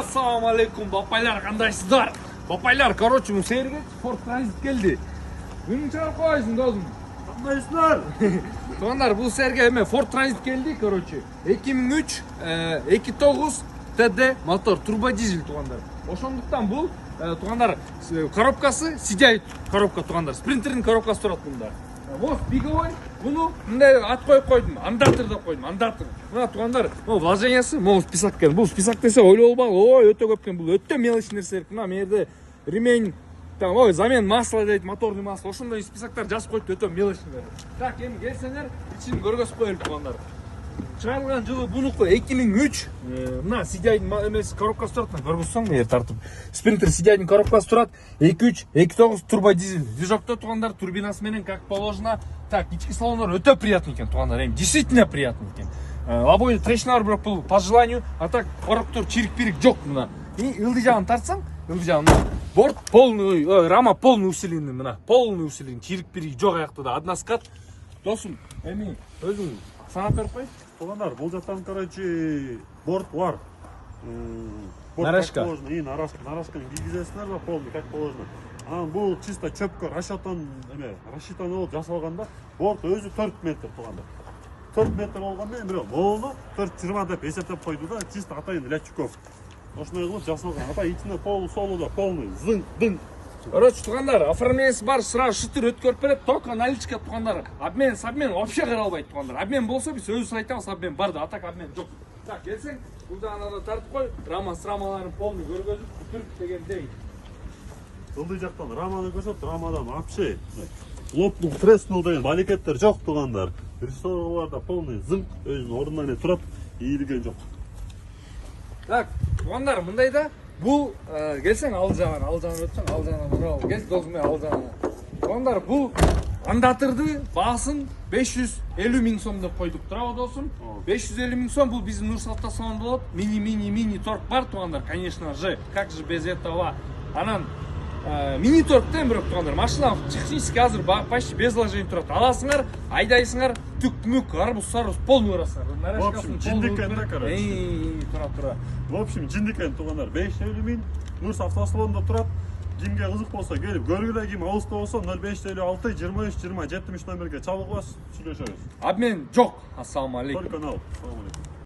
Ассаламу алейкум, бапайлар, кандайсыздар? Бапайлар, короче, мусейрге Ford Transit келди. Үнүн чыгарып коесуң, досум. Кандайсыздар? Туугандар, бул серге эме Ford Transit келди, короче. 2003 2.9 TD мотор, турбо дизель, туугандар. Ошондуктан бул туугандар коробкасы сидяй коробка, туугандар. Спринтердин коробкасы турат мында. Вот биговой, буну мындай ат коюп койдум, андатор деп койдум, андатор. Мына туугандар, могу вложениясы, могу список экен. Бул список десе ойлой болбагыла, ой, өтө көп экен. Бул өтө мелочь нерсе. Мына мерде ремень, там, ой, замен масла дейт, моторный масло. Ошондой списоктор жазып койду, өтө мелочь нерсе. Так, эми келсеңер, ичин көргөзүп коелу, туугандар. Чыгарылган жылы бунуку 2003. Мына сидяйдын эмеси коробкасы турат, көргөзсөң эгер тартып. Спринтер сидяйдын коробкасы турат. 2.3, 2.9 турбо дизель. Движокто туугандар, турбинасы менен как положено. Так, ички салондор өтө приятный экен, туугандар. Эми действительно приятный экен. Обои трещиналар бирок бул по желанию, а так короктор чирик-пирик жок мына. И ылдый жагын тартсаң, ылдый жагын борт полный, рама полный усиленный мына. Полный усиленный, чирик-пирик жок аякта да. Одна скат. Досум, эми өзүң санап берип кой. Туугандар, бул жактан, короче, борт бар. Нарашка. Нарашканы кийгизесиңер да полный, как положено. Анан бул чисто чөпкө рассчитан болуп жасалганда, борт өзү 4 метр, туугандар. 4 метр болгон менен бирок моуну 4.20 деп эсептеп койду да, чисто атайын Лячуков. Ошондой кылып жасалган. Ата ичинде полу да полный, зың. Короче, туугандар, оформлениясы бар, сразу шытыр өткөрүп берет, только наличка, туугандар. Обмен вообще каралбайт, туугандар. Обмен болсо биз өзүбүз айтабыз, обмен бар да, а так обмен жок. Так, келсең, бул жагына тартып кой, рамаларын полный көргөзүп, түрк дегендей. Ылдый жактан раманы көрсөт, рамадан вообще лопнул, треснул деген балекеттер жок, туугандар. Ресторларда полный зың, өзүнүн ордунан эле турат, ийилген жок. Так, туугандар, мындай да, бул келсең ал жагына өтсөң, ал жагына мына кел, досум, ал жагына. Туугандар, бул андатырды баасын 550 миң сом деп койдук, туурабы досум? 550 миң сом, бул биздин Нурсултан автосалонунда болот. Мини торг бар, туугандар, конечно же, как же без этого. Анан мини торгтен бирок, туугандар, машина технически азыр почти без вложений турат. Аласыңар, айдайсыңар, түк-мүк, арбуз полный урасыңар. В общем, жиндикен да, короче. Тура. В общем, жиндикен, туугандар, 550 миң. Нурс автосалонунда турат. Кимге кызык болсо келип көргүлө, ким ауызда болсо 0556 23 20 73 номерге чалгылас, сүйлөшөбүз. Обмен жок. Ассаламу алейкум. Только нал.